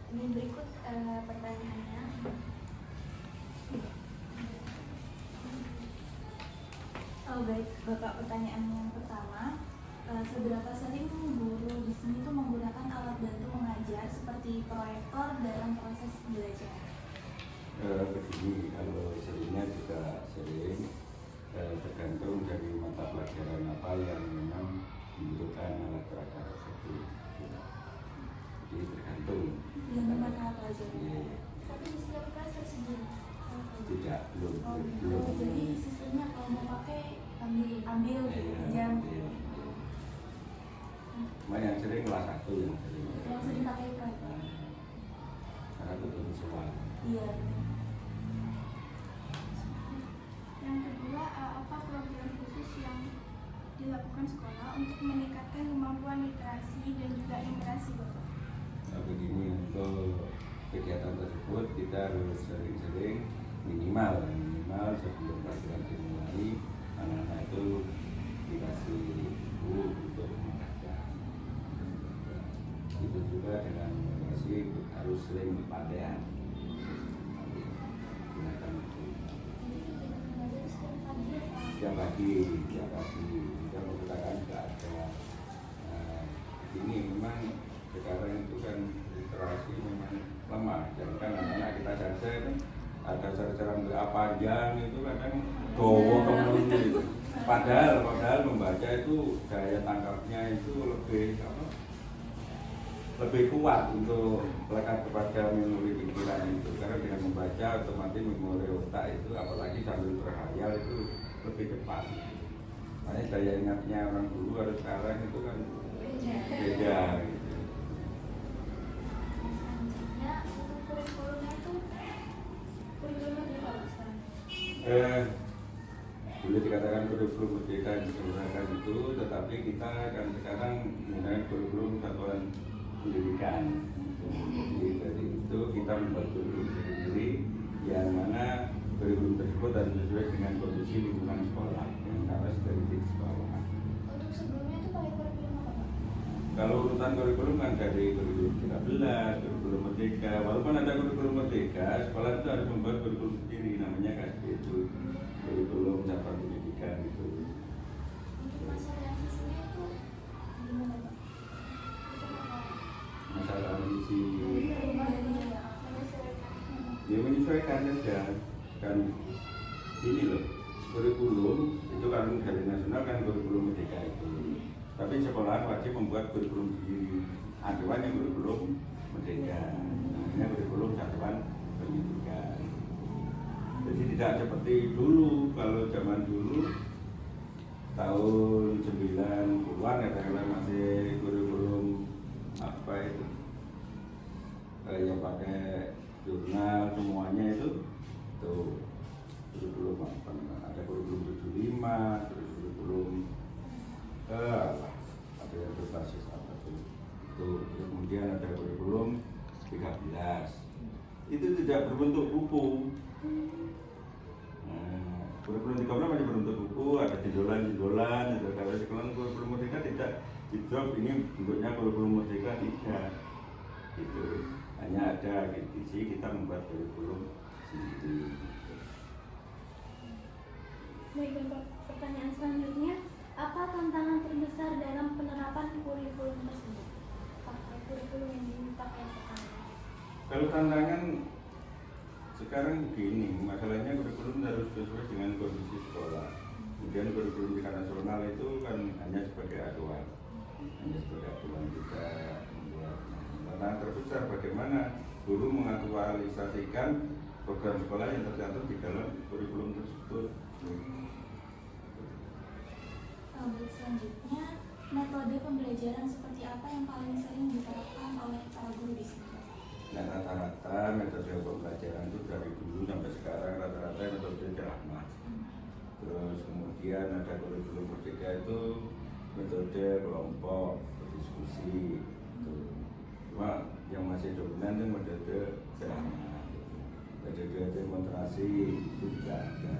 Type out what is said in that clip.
Ini berikut pertanyaannya. Oh baik, Bapak, pertanyaan yang pertama, seberapa sering guru di sini tuh menggunakan alat bantu mengajar seperti proyektor dalam proses belajar? Begini, kalau seringnya juga sering, tergantung dari mata pelajaran apa yang memang membutuhkan alat peragam tersebut. Jadi tergantung. Dengan mata pelajaran. Iya. Tapi di setiap kelas tersedia? Tidak, belum. Jadi sistemnya kalau mau pakai ambil jam. Cuma yang sering kelas 1 yang sering. Yang sering pakai proyektor. Karena itu visual. Iya. Yang kedua, apa program khusus yang dilakukan sekolah untuk meningkatkan kemampuan literasi dan juga numerasi, Bapak? Nah, begini, untuk kegiatan tersebut kita harus sering-sering minimal sebelum pelajaran dimulai, anak-anak itu dikasih buku untuk membaca. Itu juga dengan numerasi harus sering pelatihan. Gunakan itu. Setiap pagi kita menggunakan nggak ada. Ini memang sekarang itu kan literasi memang lemah. Jadi kan anak-anak kita saja kan ada cara WA panjang itu kadang dowo itu. Padahal membaca itu daya tangkapnya itu lebih kuat untuk melekat kepada memori pikiran itu, karena dengan membaca otomatis memori otak itu apalagi sambil berhayal itu lebih cepat. Makanya daya ingatnya orang dulu harus sekarang itu kan beda gitu. Selanjutnya untuk kurikulumnya itu kurikulumnya apa sekarang? Boleh dikatakan kurikulum merdeka yang digunakan itu, tetapi kita kan sekarang menggunakan kurikulum satuan pendidikan. Jadi dari itu kita membuat kurikulum sendiri yang mana kurikulum tersebut harus sesuai dengan kondisi lingkungan sekolah yang harus dari sekolah. Untuk sebelumnya itu pakai kurikulum apa, Pak? Kalau urutan kurikulum kan dari kurikulum 13, kurikulum merdeka. Walaupun ada kurikulum merdeka, sekolah itu harus membuat kurikulum sendiri, namanya KSP itu kurikulum satuan pendidikan itu. Untuk masalah sisinya itu gimana, Pak? Masalah visi Dari ya menyesuaikan saja kan. Ini loh, kurikulum itu kan dari nasional kan kurikulum merdeka itu, tapi sekolah wajib membuat kurikulum sendiri. Aduannya kurikulum merdeka, namanya kurikulum satuan pendidikan. Jadi tidak seperti dulu. Kalau zaman dulu tahun 90-an katakanlah masih kurikulum apa itu yang pakai jurnal semuanya itu tuh kurikulum apa, ada kurikulum 75, terus kurikulum ada yang berbasis apa tuh, kemudian ada kurikulum 13 itu tidak berbentuk buku. Kurikulum 13 masih berbentuk buku, ada judul-judulan, itu kalau sekarang kurikulum merdeka tidak di-drop, ini bentuknya kurikulum merdeka tidak. Itu hanya ada gizi, kita membuat kurikulum sendiri. Baik, Bapak. Pertanyaan selanjutnya, apa tantangan terbesar dalam penerapan kurikulum tersebut? Pakai kurikulum yang dipakai sekarang. Kalau tantangan sekarang begini, masalahnya kurikulum harus sesuai dengan kondisi sekolah. Kemudian kurikulum tingkat nasional itu kan hanya sebagai acuan, kita membuat. Tantangan terbesar bagaimana guru mengaktualisasikan program sekolah yang tercantum di dalam kurikulum tersebut. Selanjutnya, metode pembelajaran seperti apa yang paling sering diterapkan oleh para guru di sini? Nah, rata-rata metode pembelajaran itu dari dulu sampai sekarang rata-rata metode ceramah. Terus kemudian ada kurikulum merdeka itu metode kelompok, berdiskusi. Cuma yang masih dominan itu metode ceramah. Metode demonstrasi itu juga ada.